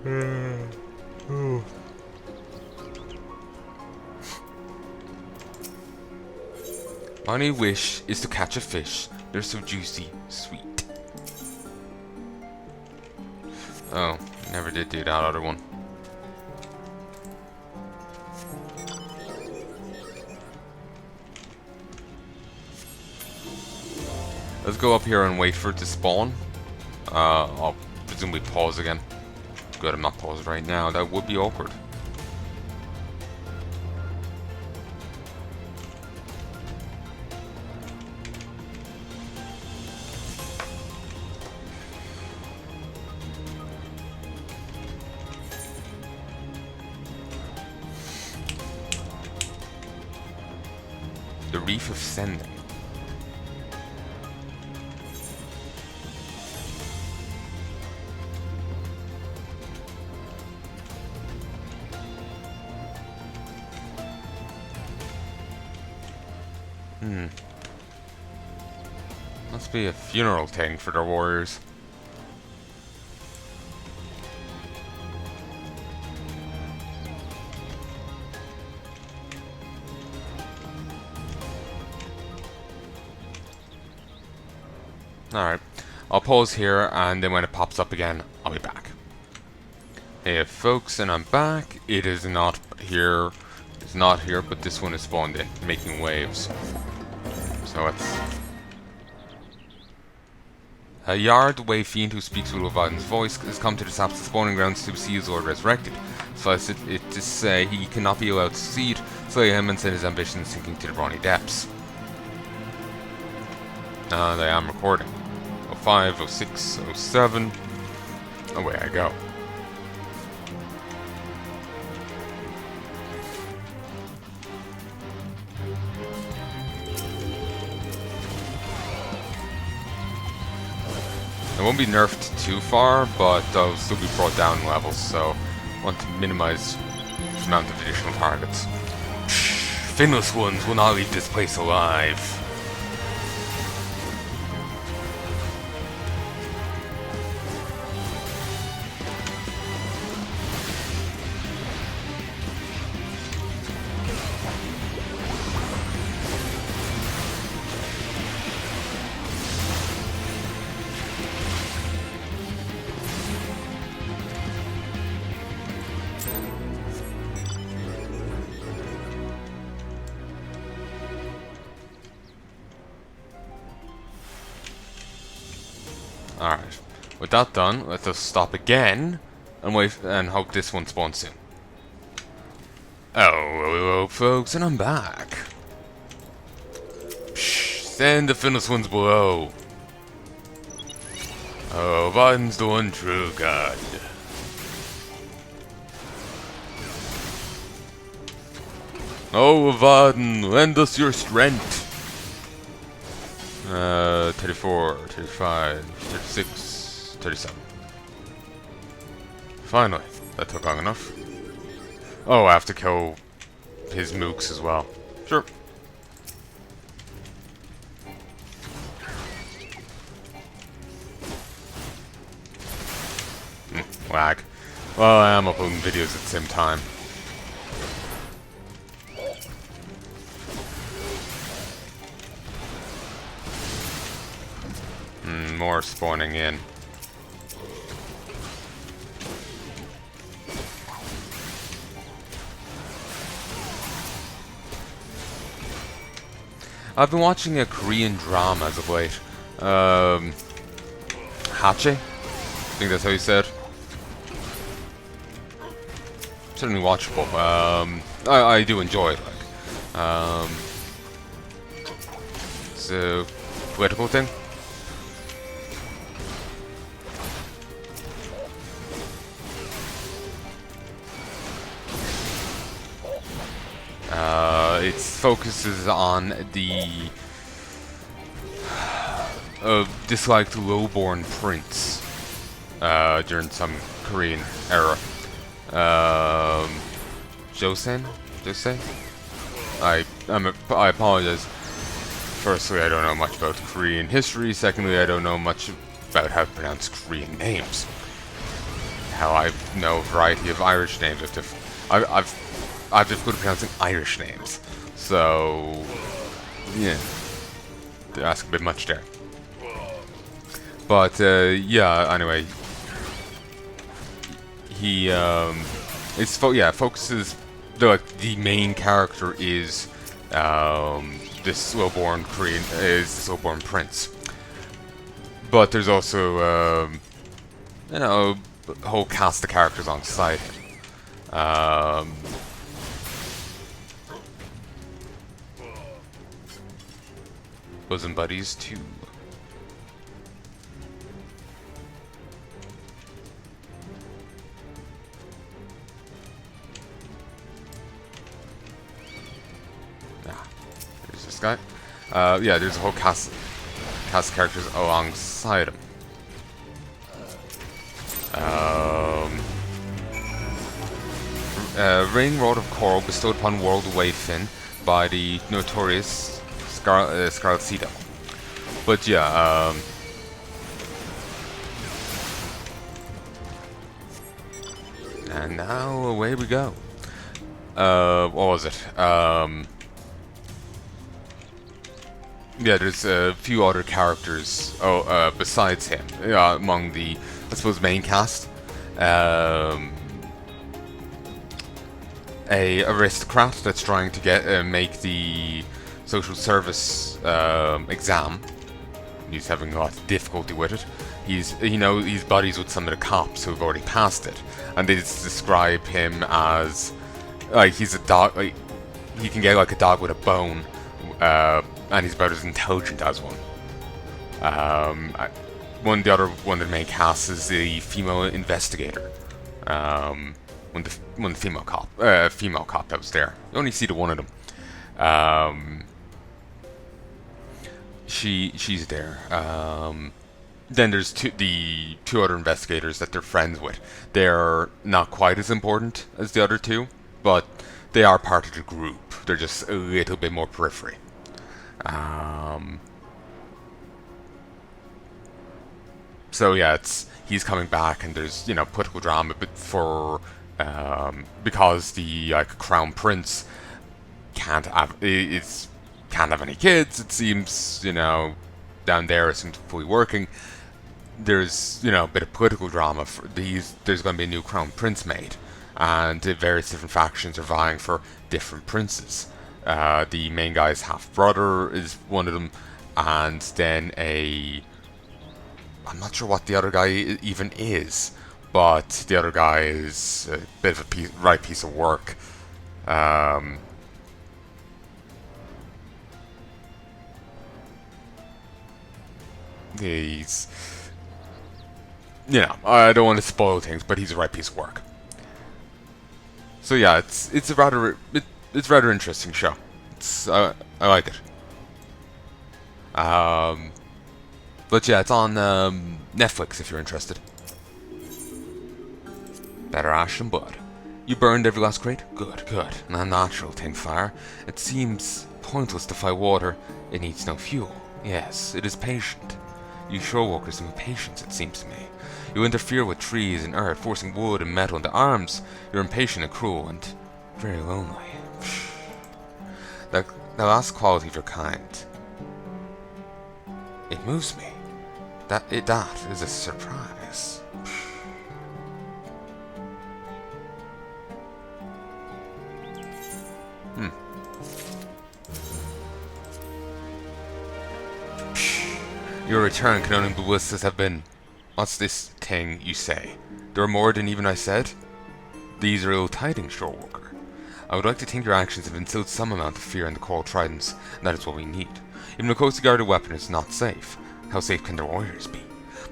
My only wish is to catch a fish. They're so juicy, sweet. Oh, never did do that other one. Let's go up here and wait for it to spawn. I'll presumably pause again. Good, I'm not paused right now. That would be awkward. The Reef of Sending. Must be a funeral thing for their warriors. Alright, I'll pause here, and then when it pops up again, I'll be back. Hey folks, and I'm back. It is not here. It's not here, but this one is spawned in, making waves. So it's Heya, the wave fiend who speaks with Ul'dah's voice, has come to the sap's spawning grounds to see his lord resurrected. Suffice it to say, he cannot be allowed to succeed, slay him and send his ambitions sinking to the brawny depths. And I am recording. 05, 06, 07. Away I go. It won't be nerfed too far, but they'll still be brought down in levels, so I want to minimize the amount of additional targets. Finless ones will not leave this place alive. Alright, with that done, let us stop again and wait and hope this one spawns soon. Oh, hello folks, and I'm back. Psh, send the finless ones below. Oh, Vaden's the one true god. Oh, Vaden, lend us your strength. 34, 35, 36, 37. Finally, that took long enough. Oh, I have to kill his mooks as well. Sure. Lag. Well, I am uploading videos at the same time. More spawning in. I've been watching a Korean drama as of late. Hache? I think that's how you said. Certainly watchable. I do enjoy it. Like, it's a political thing. It focuses on the disliked lowborn prince during some Korean era. Joseon? I apologize. Firstly, I don't know much about Korean history. Secondly, I don't know much about how to pronounce Korean names. hell, I know a variety of Irish names. I've just good at pronouncing Irish names. So, yeah, they ask a bit much there. But yeah, anyway, he focuses. The main character is this stillborn Korean is the stillborn prince. But there's also a whole cast of characters alongside him. Bosom buddies too. There's this guy. Yeah, there's a whole cast of characters alongside him. Ring Rod of Whorl bestowed upon World Wayfin by the notorious Scarlet Sea Devil. But yeah, and now away we go. What was it? Yeah, there's a few other characters. Besides him, among the, I suppose, main cast. A aristocrat that's trying to make the social service exam. He's having a lot of difficulty with it. He's buddies with some of the cops who've already passed it, and they just describe him as like he's a dog. Like, he can get like a dog with a bone, and he's about as intelligent as one. One of the main casts is the female investigator. One of the female cop that was there. You only see the one of them. She's there. Then there's the two other investigators that they're friends with. They're not quite as important as the other two, but they are part of the group. They're just a little bit more periphery. So yeah, he's coming back, and there's political drama, but because the crown prince can't have any kids. It seems down there isn't fully working. There's a bit of political drama. There's going to be a new crown prince made, and the various different factions are vying for different princes. The main guy's half brother is one of them, and then I'm not sure what the other guy even is, but the other guy is a bit of a right piece of work. He's, I don't want to spoil things, but he's a right piece of work. So yeah, it's a rather interesting show. I like it. But yeah, it's on Netflix if you're interested. Better ash than blood. You burned every last crate? Good. Not a natural thing, fire. It seems pointless to fight water. It needs no fuel. Yes, it is patient. You shore walkers need patience, it seems to me. You interfere with trees and earth, forcing wood and metal into arms. You're impatient and cruel and very lonely. The last quality of your kind. It moves me. That is a surprise. Your return can only be listed have been. What's this thing you say? There are more than even I said? These are ill tidings, Shorewalker. I would like to think your actions have instilled some amount of fear in the Coral Tridents, and that is what we need. Even a closely guarded weapon is not safe. How safe can their warriors be?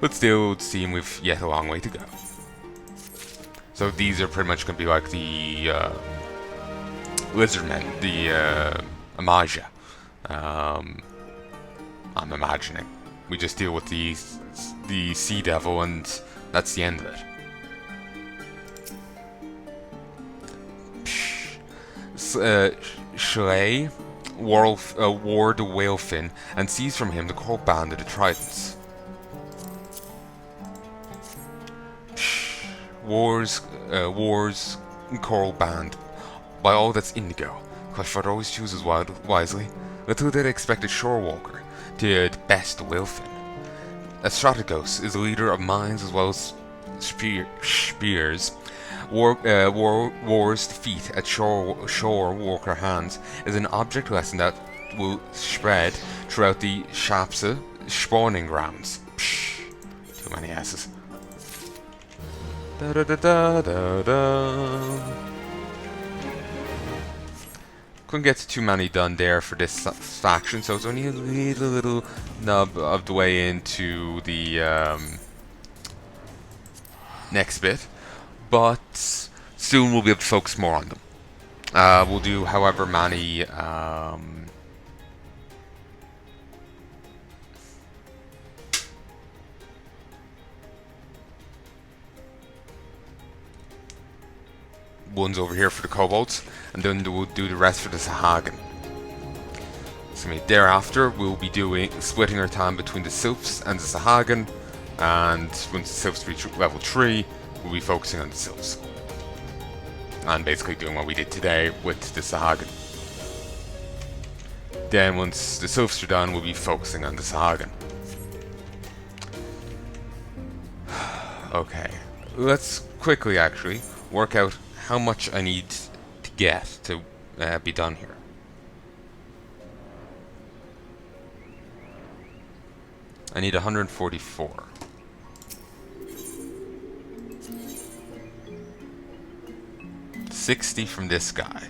But still, it would seem we've yet a long way to go. So these are pretty much going to be like the lizardmen, the Amaja. I'm imagining. We just deal with the Sea Devil, and that's the end of it. Schley ward the whalefin and seized from him the coral band of the Tridents. Whorl's choral band. By all that's indigo, Clifford always chooses wisely. Little did I expect a shore walker to best Wilfin. A Strategos is a leader of mines as well as spears. Whorl's defeat at shore walker hands is an object lesson that will spread throughout the Shapsa spawning grounds. Psh, too many S's. Da da da da da da. Couldn't get too many done there for this faction, so it's only a little nub of the way into the next bit. But soon we'll be able to focus more on them. We'll do however many ones over here for the kobolds, and then we'll do the rest for the Sahagin. So thereafter we'll be splitting our time between the Sylphs and the Sahagin, and once the Sylphs reach level 3, we'll be focusing on the Sylphs. And basically doing what we did today with the Sahagin. Then once the Sylphs are done, we'll be focusing on the Sahagin. Okay, let's quickly actually work out how much I need to get to be done here. I need 144. $60 from this guy.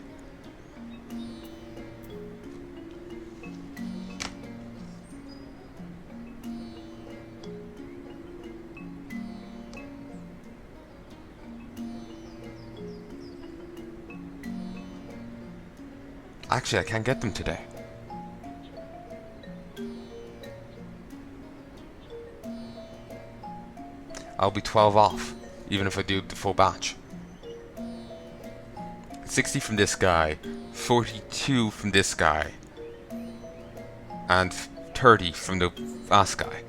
Actually, I can't get them today. I'll be 12 off, even if I do the full batch. 60 from this guy, 42 from this guy, and 30 from the last guy.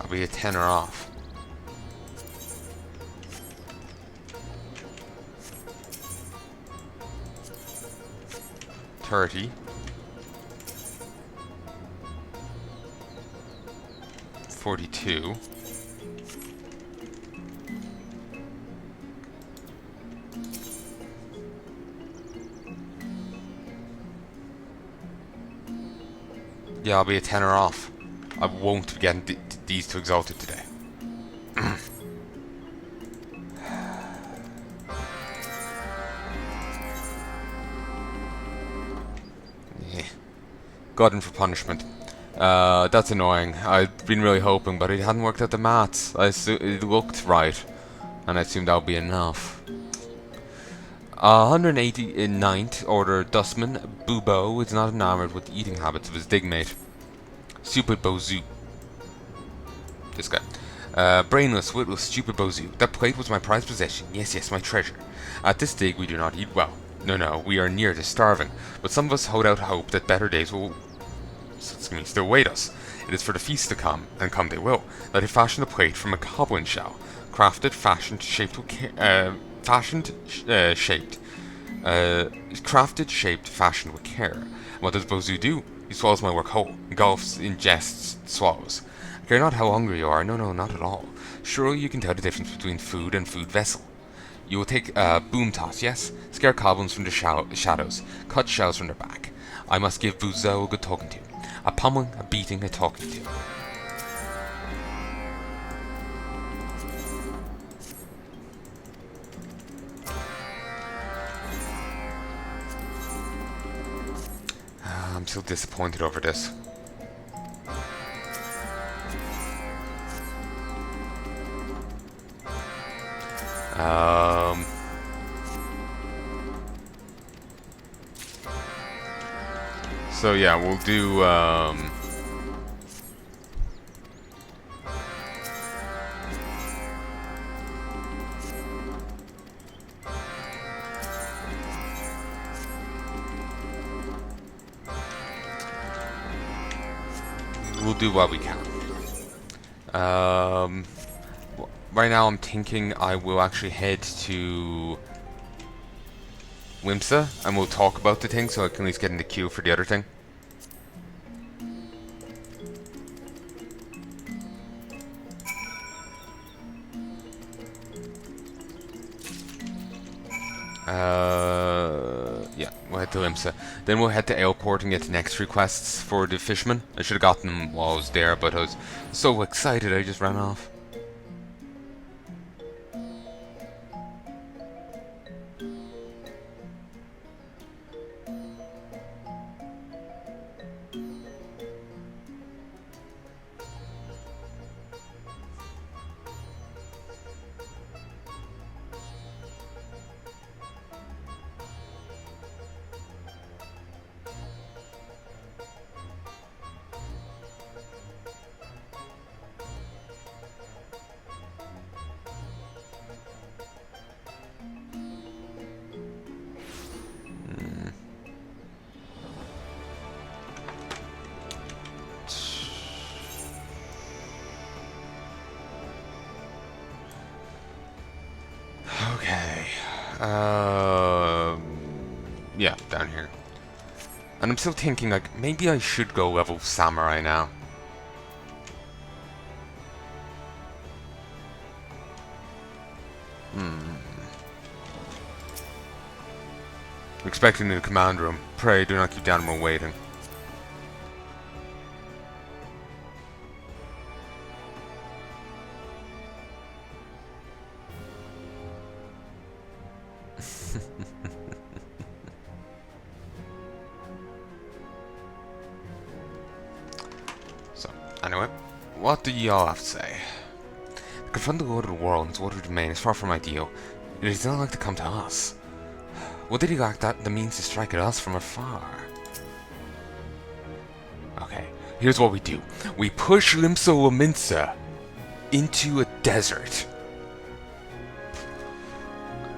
I'll be a tenner off. $30. 42. Yeah, I'll be a tenner off. I won't be getting these to Exalted today. Got in for punishment. That's annoying. I'd been really hoping, but it hadn't worked out the maths. It looked right, and I assumed that would be enough. 189th Order Dustman Bubo is not enamored with the eating habits of his digmate. Stupid Bozu. This guy. Brainless, witless, stupid Bozu. That plate was my prized possession. Yes, yes, my treasure. At this dig, we do not eat well. No, we are near to starving. But some of us hold out hope that better days will still await us. It is for the feast to come, and come they will, that I fashion a plate from a goblin shell, crafted, fashioned, shaped with care. Crafted, shaped, fashioned with care. And what does Bozu do? He swallows my work whole, engulfs, ingests, swallows. I care not how hungry you are, no, not at all. Surely you can tell the difference between food and food vessel. You will take a boom toss, yes? Scare goblins from the shadows, cut shells from their back. I must give Bozu a good talking to. A pummeling, a beating, a talking to. I'm still disappointed over this. So yeah, we'll do we'll do what we can. Right now I'm thinking I will actually head to Wimsa, and we'll talk about the thing so I can at least get in the queue for the other thing. Yeah, we'll head to Wimsa. Then we'll head to Ailport and get the next requests for the fishermen. I should have gotten them while I was there, but I was so excited I just ran off. Okay. Yeah, down here. And I'm still thinking, like, maybe I should go level Samurai now. Expecting in the command room. Pray do not keep Danimal waiting. So, anyway, what do y'all have to say? To confront the Lord of the World and its ordered domain is far from ideal. It is not like to come to us. What did he lack that the means to strike at us from afar? Okay, here's what we do. We push Limsa Laminsa into a desert.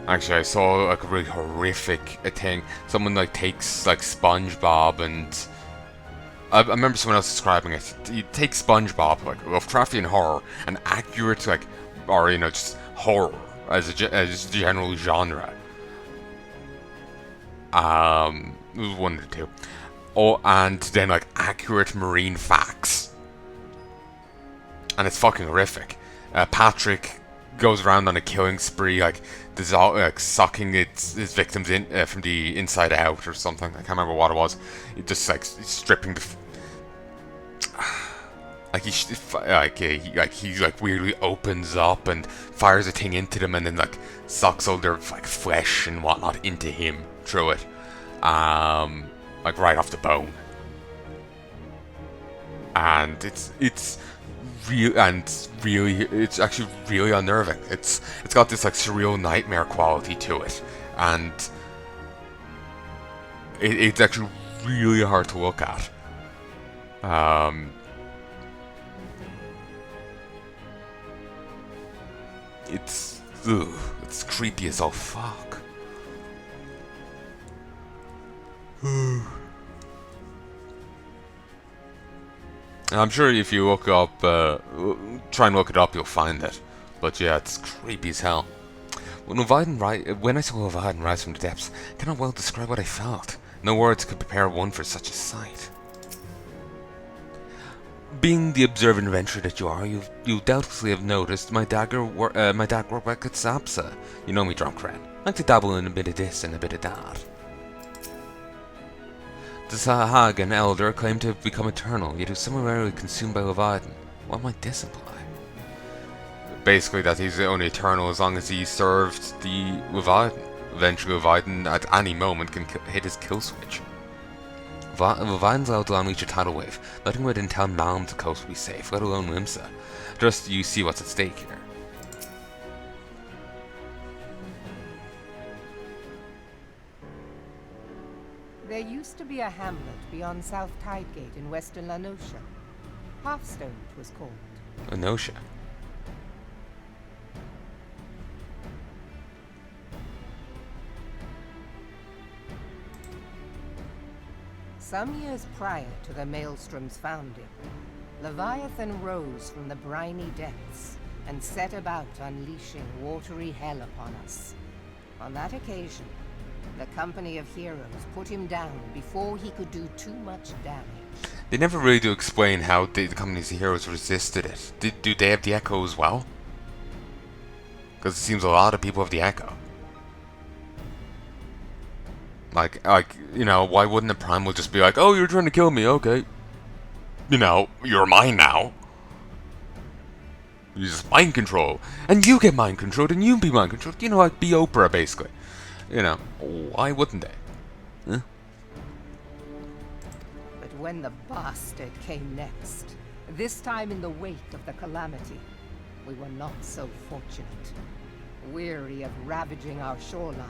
Actually, I saw like a really horrific thing. Someone like takes like SpongeBob and I remember someone else describing it. You take SpongeBob, like Lovecraftian horror, and accurate like, or you know, just horror as a general genre. It was one or two. Oh, and then like accurate marine facts, and it's fucking horrific. Patrick goes around on a killing spree, like sucking his victims in from the inside out or something. I can't remember what it was. It just like stripping the he weirdly opens up and fires a thing into them, and then like sucks all their like flesh and whatnot into him through it, like right off the bone. And it's actually really unnerving. It's got this like surreal nightmare quality to it, and it's actually really hard to look at. It's creepy as all fuck. I'm sure if you look up, try and look it up, you'll find it. But yeah, it's creepy as hell. When I saw Leviathan rise from the depths, I cannot well describe what I felt. No words could prepare one for such a sight. Being the observant adventurer that you are, you doubtlessly have noticed my dad worked at Sapsa. You know me, drunk rat. I like to dabble in a bit of this and a bit of that. The Sahag, an elder, claimed to have become eternal, yet was summarily consumed by Leviathan. What might this imply? Basically that he's only eternal as long as he served the Leviathan. Eventually Leviathan at any moment can hit his kill switch. Leviathan's allowed to unleash a tidal wave. Letting within town Malm to coast will be safe, let alone Limsa. Just you see what's at stake here. There used to be a hamlet beyond South Tidegate in western Lanosha. Halfstone it was called. Lanosha? Some years prior to the Maelstrom's founding, Leviathan rose from the briny depths and set about unleashing watery hell upon us. On that occasion, the Company of Heroes put him down before he could do too much damage. They never really do explain how the Company of Heroes resisted it. Do they have the Echo as well? Because it seems a lot of people have the Echo. Like, you know, why wouldn't the Primal just be like, oh, you're trying to kill me, okay. You know, you're mine now. You just mind control. And you get mind controlled, and you be mind controlled. You know, like, be Oprah, basically. You know, why wouldn't they? Huh? But when the bastard came next, this time in the wake of the calamity, we were not so fortunate. Weary of ravaging our shoreline,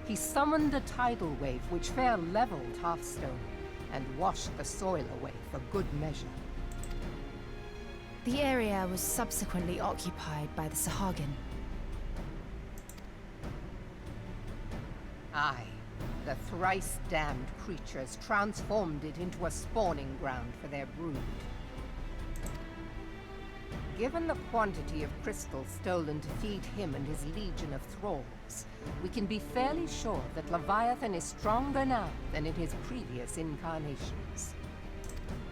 he summoned a tidal wave which fair leveled Hearthstone and washed the soil away for good measure. The area was subsequently occupied by the Sahagin. Aye, the thrice-damned creatures transformed it into a spawning ground for their brood. Given the quantity of crystal stolen to feed him and his legion of thralls, we can be fairly sure that Leviathan is stronger now than in his previous incarnations.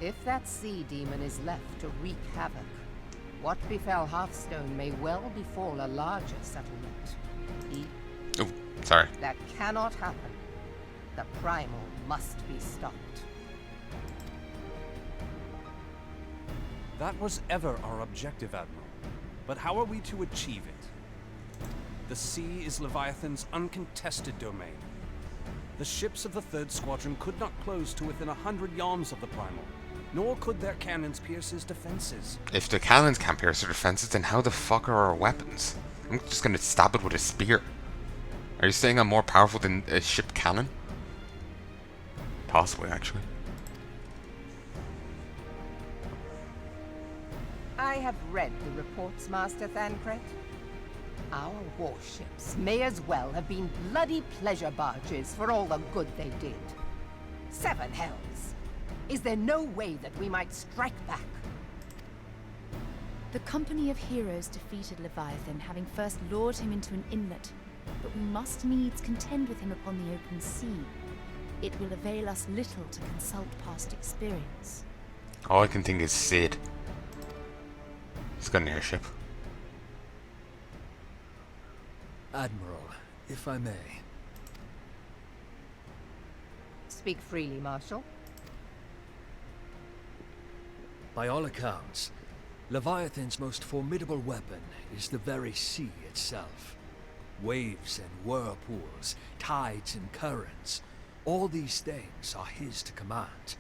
If that sea demon is left to wreak havoc, what befell Hearthstone may well befall a larger settlement. Oh, sorry. That cannot happen. The Primal must be stopped. That was ever our objective, Admiral. But how are we to achieve it? The sea is Leviathan's uncontested domain. The ships of the 3rd Squadron could not close to within 100 yards of the Primal, nor could their cannons pierce his defenses. If the cannons can't pierce their defenses, then how the fuck are our weapons? I'm just gonna stab it with a spear. Are you saying I'm more powerful than a ship cannon? Possibly, actually. I have read the reports, Master Thancred. Our warships may as well have been bloody pleasure barges for all the good they did. 7 hells! Is there no way that we might strike back? The Company of Heroes defeated Leviathan, having first lured him into an inlet. But we must needs contend with him upon the open sea. It will avail us little to consult past experience. All I can think is Sid. He's got an airship. Admiral, if I may. Speak freely, Marshal. By all accounts, Leviathan's most formidable weapon is the very sea itself. Waves and whirlpools, tides and currents, all these things are his to command.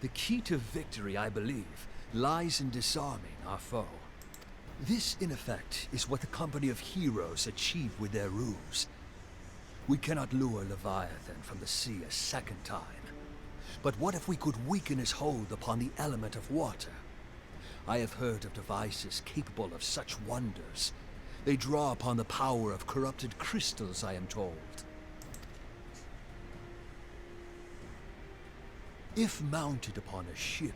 The key to victory, I believe, lies in disarming our foe. This, in effect, is what the Company of Heroes achieved with their ruse. We cannot lure Leviathan from the sea a second time. But what if we could weaken his hold upon the element of water? I have heard of devices capable of such wonders. They draw upon the power of corrupted crystals, I am told. If mounted upon a ship,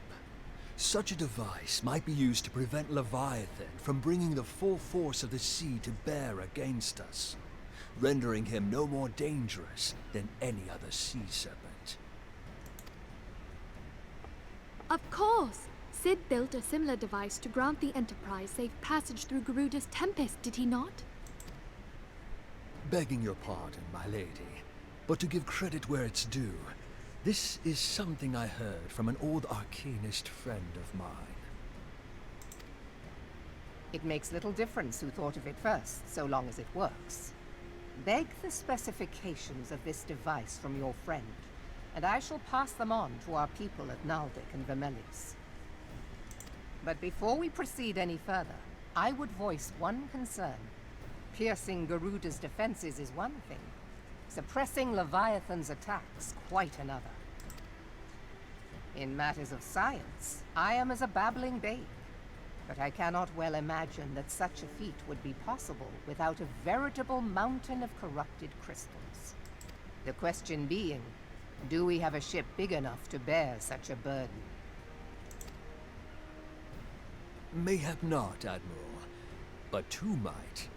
such a device might be used to prevent Leviathan from bringing the full force of the sea to bear against us, rendering him no more dangerous than any other sea serpent. Of course! Sid built a similar device to grant the Enterprise safe passage through Garuda's Tempest, did he not? Begging your pardon, my lady, but to give credit where it's due, this is something I heard from an old arcanist friend of mine. It makes little difference who thought of it first, so long as it works. Beg the specifications of this device from your friend, and I shall pass them on to our people at Nald'thal and Vermelius. But before we proceed any further, I would voice one concern. Piercing Garuda's defenses is one thing. Suppressing Leviathan's attacks, quite another. In matters of science, I am as a babbling babe. But I cannot well imagine that such a feat would be possible without a veritable mountain of corrupted crystals. The question being, do we have a ship big enough to bear such a burden? Mayhap not, Admiral, but two might.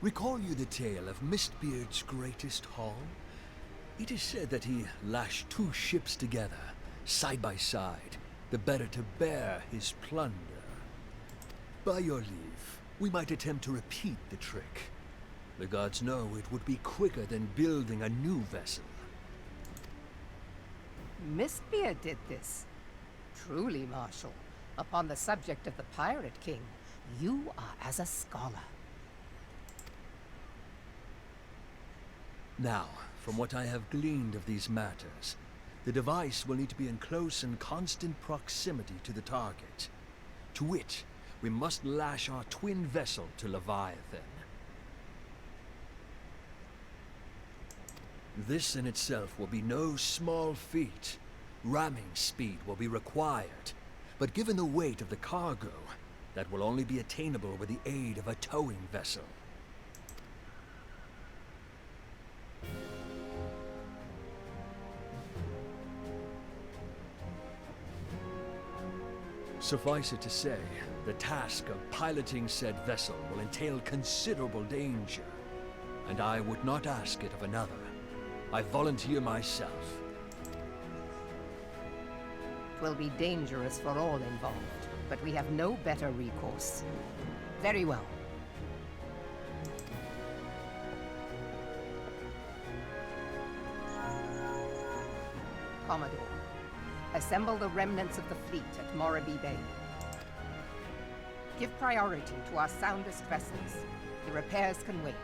Recall you the tale of Mistbeard's greatest haul? It is said that he lashed two ships together, side by side, the better to bear his plunder. By your leave, we might attempt to repeat the trick. The gods know it would be quicker than building a new vessel. Mistbeard did this. Truly, Marshal, upon the subject of the Pirate King, you are as a scholar. Now, from what I have gleaned of these matters, the device will need to be in close and constant proximity to the target. To wit, we must lash our twin vessel to Leviathan. This in itself will be no small feat. Ramming speed will be required, but given the weight of the cargo, that will only be attainable with the aid of a towing vessel. Suffice it to say, the task of piloting said vessel will entail considerable danger, and I would not ask it of another. I volunteer myself. Will be dangerous for all involved, but we have no better recourse. Very well. Commodore, assemble the remnants of the fleet at Morabee Bay. Give priority to our soundest vessels. The repairs can wait.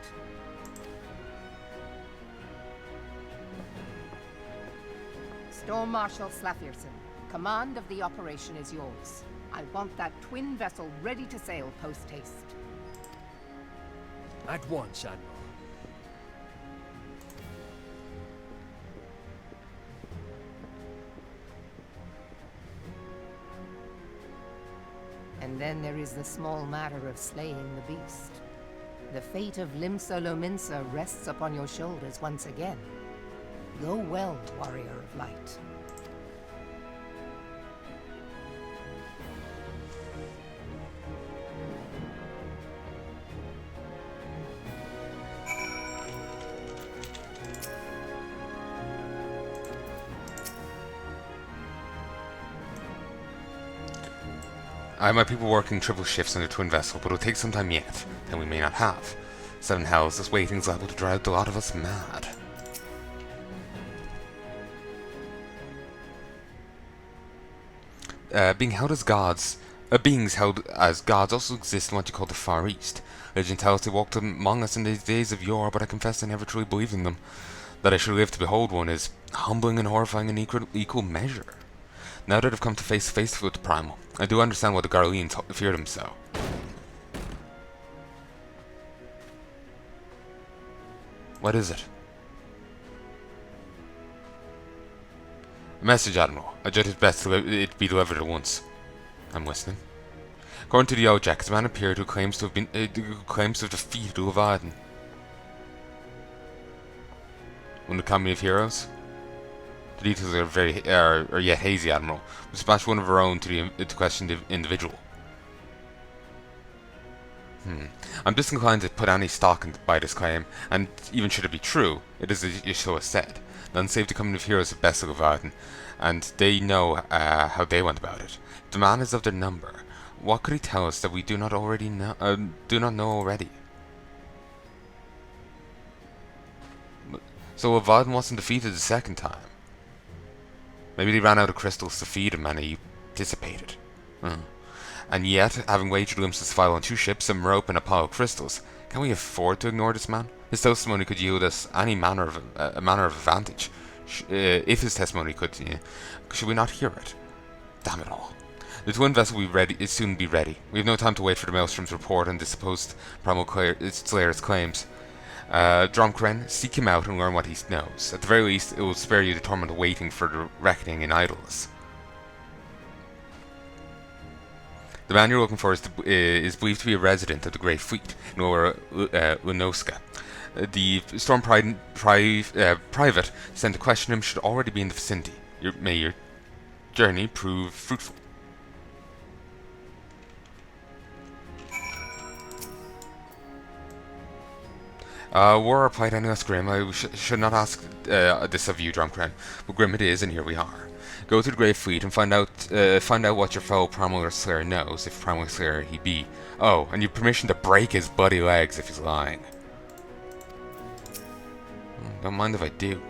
Storm Marshal Slafierson, command of the operation is yours. I want that twin vessel ready to sail post-haste. At once, Admiral. And then there is the small matter of slaying the beast. The fate of Limsa Lominsa rests upon your shoulders once again. Go well, warrior of light. I have my people working triple shifts on the twin vessel, but it'll take some time yet, and we may not have. Seven hells, this waiting's liable to drive a lot of us mad. Beings held as gods also exist in what you call the Far East. Legend tells they walked among us in the days of yore, but I confess I never truly believed in them. That I should live to behold one is humbling and horrifying in equal measure. Now that I've come to face to face with the Primal, I do understand why the Garleans feared him so. What is it? A message, Admiral. I judge it best it be delivered at once. I'm listening. According to the Ojak, a man appeared who claims to have defeated the Leviathan. One of the company of heroes? The details are yet hazy, Admiral. We dispatched one of our own to question the individual. I'm disinclined to put any stock by this claim, and even should it be true, it is as Yeshua said. None save the company of heroes have best of Leviathan, and they know how they went about it. If the man is of their number, what could he tell us that we do not know already? So Leviathan wasn't defeated the second time. Maybe they ran out of crystals to feed him and he dissipated. And yet, having wagered glimpses file on two ships, some rope and a pile of crystals, can we afford to ignore this man? His testimony could yield us any manner of advantage. If his testimony could, should we not hear it? Damn it all. The twin vessel will soon be ready. We have no time to wait for the Maelstrom's report and the supposed Primal Slayer's claims. Dromkren, seek him out and learn what he knows. At the very least, it will spare you the torment of waiting for the reckoning in idleness. The man you're looking for is believed to be a resident of the Great Fleet in Lunoska. The Storm Private sent to question him should already be in the vicinity. May your journey prove fruitful. War replied, I know that's grim. I should not ask this of you, Drumcran. But grim it is, and here we are. Go to the Grey Fleet and find out what your fellow Primal Slayer knows, if Primal Slayer he be. Oh, and you permission to break his bloody legs if he's lying. Don't mind if I do.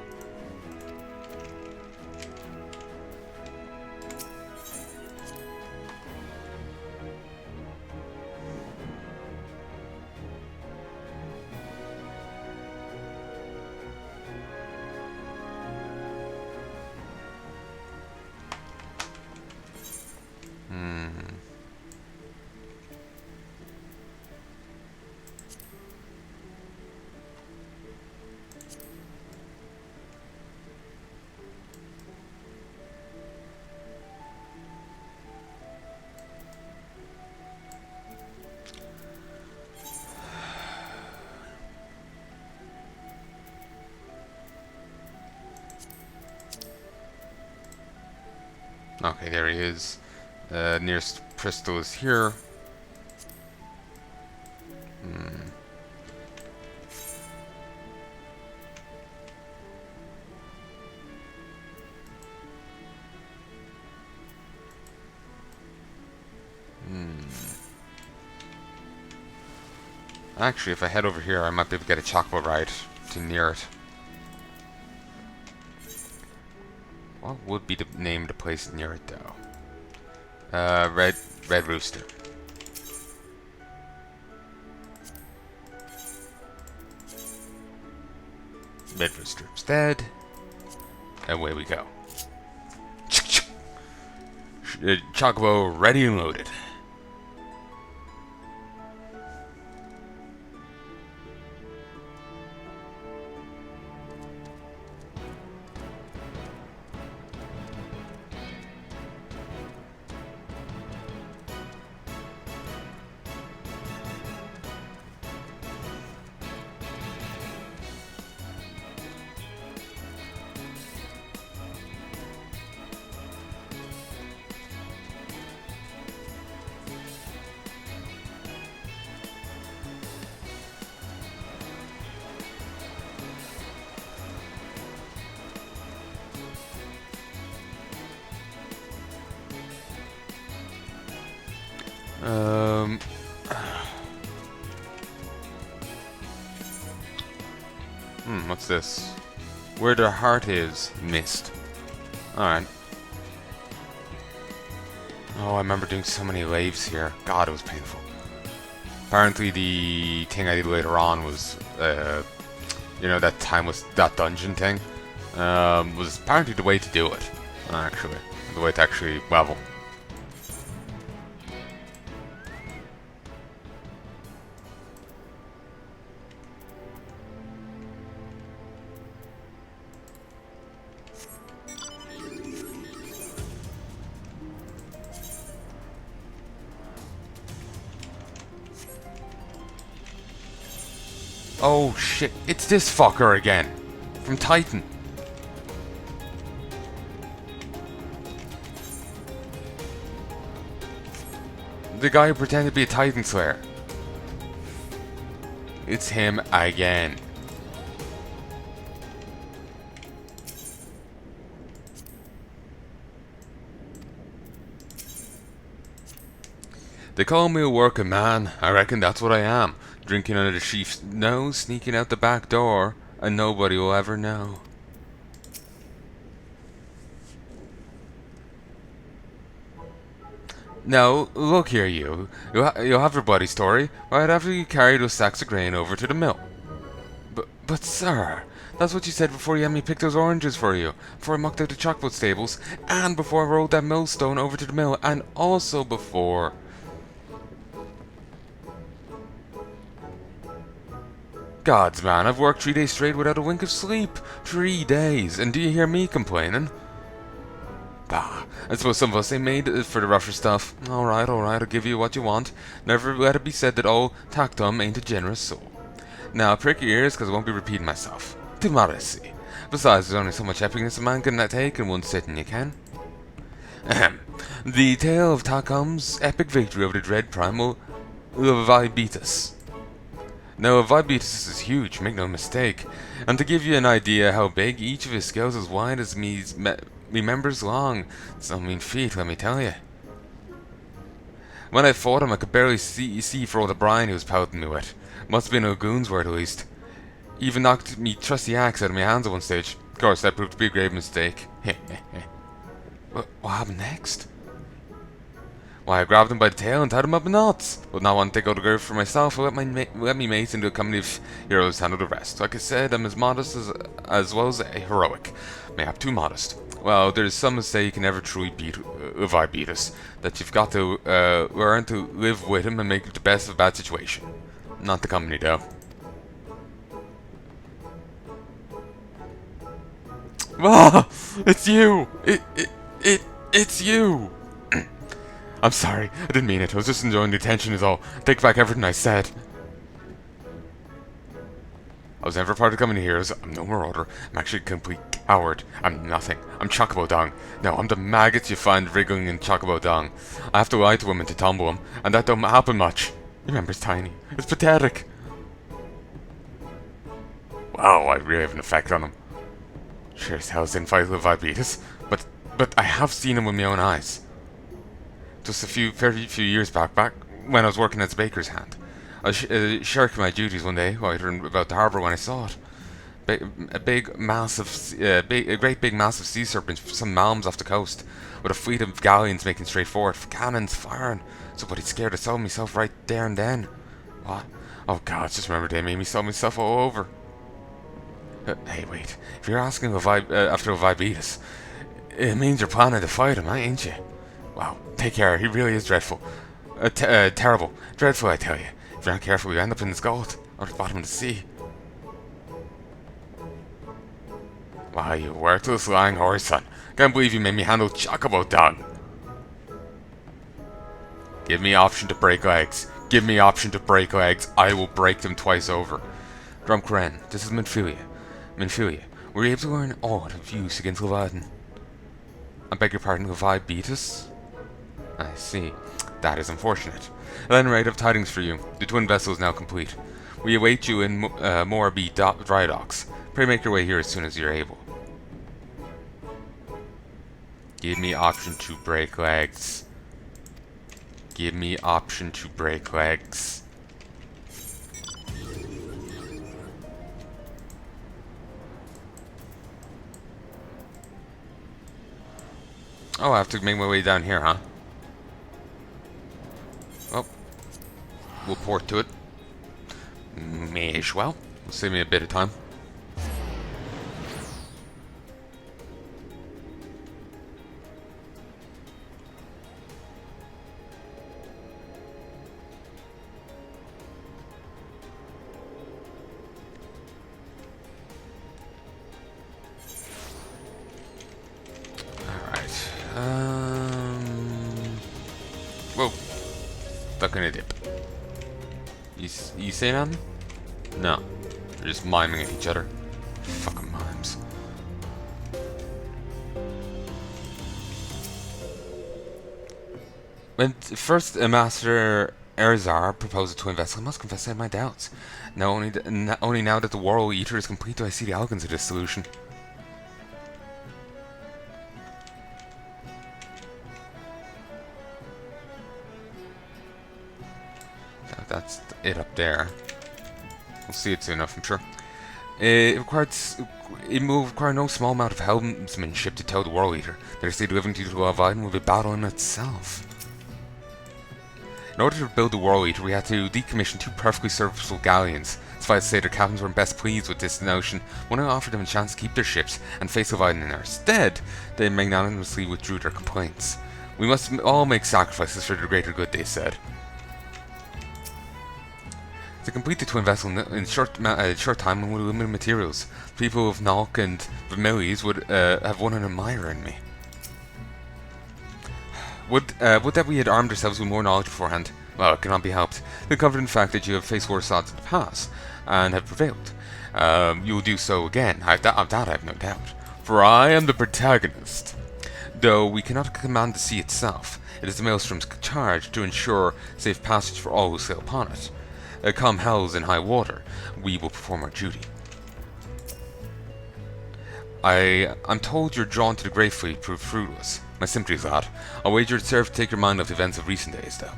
Okay, there he is. Nearest crystal is here. Actually, if I head over here, I might be able to get a chocolate ride to near it. What would be the name of the place near it, though? Red Rooster. Red Rooster instead. Away we go. Chocobo ready and loaded. What's this? Where the heart is, missed. Alright. Oh, I remember doing so many laves here. God, it was painful. Apparently the thing I did later on was, you know, that dungeon thing, was apparently the way to do it, actually. The way to actually level. Oh shit, it's this fucker again. From Titan. The guy who pretended to be a Titan Slayer. It's him again. They call me a working man. I reckon that's what I am. Drinking under the chief's nose, sneaking out the back door, and nobody will ever know. Now, look here, you'll have your bloody story right after you carry those sacks of grain over to the mill. But sir, that's what you said before you had me pick those oranges for you, before I mucked out the chocolate stables, and before I rolled that millstone over to the mill, and also before... Gods, man, I've worked 3 days straight without a wink of sleep. 3 days, and do you hear me complaining? Bah, I suppose some of us ain't made for the rougher stuff. Alright, I'll give you what you want. Never let it be said that old Tactum ain't a generous soul. Now, prick your ears, because I won't be repeating myself. To modesty. Besides, there's only so much epicness a man can take in one sitting, you can. Ahem. The tale of Tactum's epic victory over the dread primal Levibitus. Now, Vibeatus is huge, make no mistake, and to give you an idea how big, each of his scales is wide as me members long. It's no mean feat, let me tell you. When I fought him, I could barely see for all the brine he was pelting me with. Must have been no goon's word, at least. He even knocked me trusty axe out of my hands at one stage. Of course, that proved to be a grave mistake. What happened next? Why, I grabbed him by the tail and tied him up in knots. But not wanting to take out the grave for myself, I let me mates into a company of heroes handle the rest. Like I said, I'm as modest as well as heroic. Mayhap too modest. Well, there's some who say you can never truly beat Vibeatus. That you've got to learn to live with him and make the best of a bad situation. Not the company, though. Ah! It's you! It's you! I'm sorry, I didn't mean it. I was just enjoying the attention is all. Take back everything I said. I was never part of the company heroes. I'm no marauder. I'm actually a complete coward. I'm nothing. I'm Chocobo Dong. No, I'm the maggots you find wriggling in Chocobo Dong. I have to lie to women to tumble them, and that don't happen much. Remember's tiny. It's pathetic. Wow, I really have an effect on him. Sure as hell didn't fight with Vibeatus, but I have seen him with my own eyes. Just very few years back when I was working as a baker's hand. I was shirking my duties one day, loitering about the harbour when I saw it. A great big massive sea serpent from some malms off the coast, with a fleet of galleons making straight for it, cannons firing. Somebody scared I saw myself right there and then. What? Oh god, just remember they made me saw myself all over. Hey, wait. If you're asking after Vibeatus, it means you're planning to fight him, ain't you? Wow, take care. He really is dreadful. Terrible. Dreadful, I tell you. If you're not careful, you end up in the gullet, or the bottom of the sea. Why, you worthless lying horse, son. Can't believe you made me handle Chocobo Dong. Give me option to break legs. Give me option to break legs. I will break them twice over. Drunk Ren, this is Minfilia. Minfilia, were you able to learn aught of use against Leviathan? I beg your pardon, Vibeatus? I see. That is unfortunate. Then, right, I have tidings for you. The twin vessel is now complete. We await you in Morabee dry docks. Pray make your way here as soon as you're able. Give me option to break legs. Give me option to break legs. Oh, I have to make my way down here, huh? Well, we'll port to it. May as well. It'll save me a bit of time. Whoa. Stuck in a dip. You say nothing? No. They're just miming at each other. Fucking mimes. When first Master Erzar proposed a twin vessel, I must confess I had my doubts. Only now that the Whorl Eater is complete do I see the elegance of this solution. That's it up there. We'll see it soon enough, I'm sure. It will require no small amount of helmsmanship to tow the Whorl Eater. Their state living to Leviathan will be battle in itself. In order to build the Whorl Eater, we had to decommission 2 perfectly serviceable galleons. Suffice to say, their captains weren't best pleased with this notion. When I offered them a chance to keep their ships and face Leviathan in our stead, they magnanimously withdrew their complaints. We must all make sacrifices for the greater good, they said. To complete the twin vessel in short time and with limited materials, people of Nalk and Vermilies would have won an admirer in me. Would that we had armed ourselves with more knowledge beforehand? Well, it cannot be helped. The confident fact that you have faced worse odds in the past and have prevailed. You will do so again. Of that I have no doubt. For I am the protagonist. Though we cannot command the sea itself, it is the Maelstrom's charge to ensure safe passage for all who sail upon it. Come hells in high water, we will perform our duty. I'm told you're drawn to the Grey Fleet proved fruitless. My sympathies, lad. I'll wager it served to take your mind off the events of recent days, though.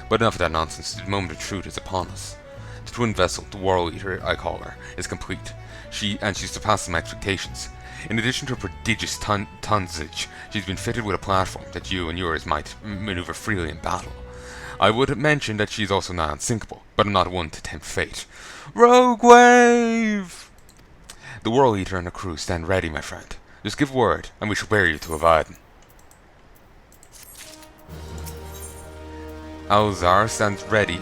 But enough of that nonsense. The moment of truth is upon us. The twin vessel, the Whorl Eater, I call her, is complete. She surpasses my expectations. In addition to her prodigious tonnage, she's been fitted with a platform that you and yours might maneuver freely in battle. I would mention that she's also not unsinkable, but I'm not one to tempt fate. Rogue Wave! The Whorl Eater and her crew stand ready, my friend. Just give word, and we shall bear you to Leviathan. Alzar stands ready.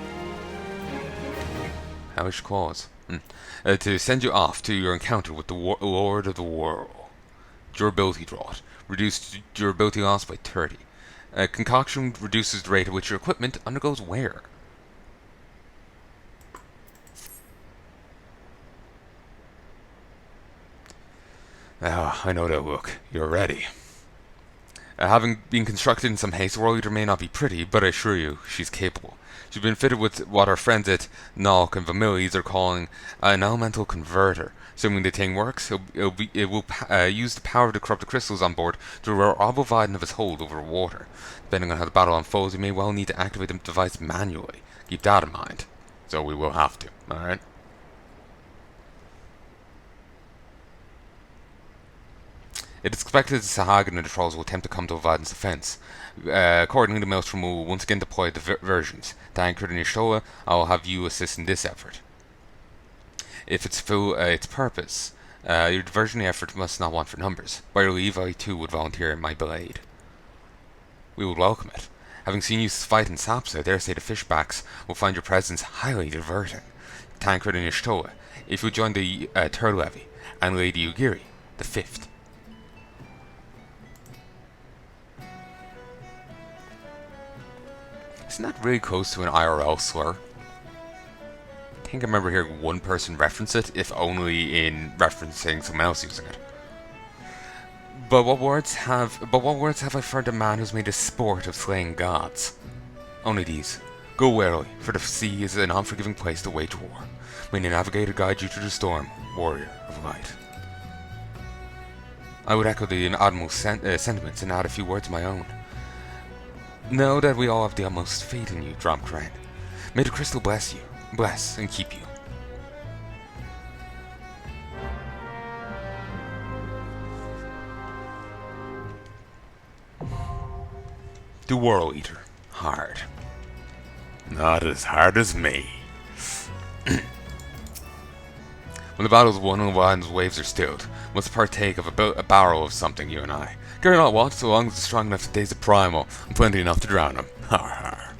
Hellish claws. To send you off to your encounter with the Lord of the Whorl. Durability drought. Reduced durability loss by 30. Concoction reduces the rate at which your equipment undergoes wear. Ah, I know that look. You're ready. Having been constructed in some haste, the Whorl Eater may not be pretty, but I assure you, she's capable. She's been fitted with what our friends at Nald'thal and Vermilies are calling an elemental converter. Assuming the thing works, it will use the power of the corrupted crystals on board to rob Leviathan of its hold over water. Depending on how the battle unfolds, we may well need to activate the device manually. Keep that in mind. So we will have to, alright? It is expected that Sahagin and the Trolls will attempt to come to Leviathan's defense. Accordingly, the Maelstrom will once again deploy diversions. Tancred and Y'shtola, I will have you assist in this effort. If it's full its purpose, your diversion effort must not want for numbers. By your leave, I too would volunteer in my blade. We would welcome it. Having seen you fight in Sapsa, I dare say the fishbacks will find your presence highly diverting. Tancred and Y'shtola, if you join the Tur Levy, and Lady Ugiri, the 5th. Isn't that really close to an IRL slur? I think I remember hearing one person reference it, if only in referencing someone else using it. But what words have I for the man who's made a sport of slaying gods? Only these. Go warily, for the sea is an unforgiving place to wage war. May the navigator guide you through the storm, warrior of light. I would echo the Admiral's sentiments and add a few words of my own. Know that we all have the utmost faith in you, Dromcran. May the crystal bless and keep you. The Whorl Eater. Hard. Not as hard as me. When the battle's won and Leviathan's waves are stilled, must partake of a barrel of something, you and I. Care not what, so long as it's strong enough to taste the primal, and plenty enough to drown him. Har har.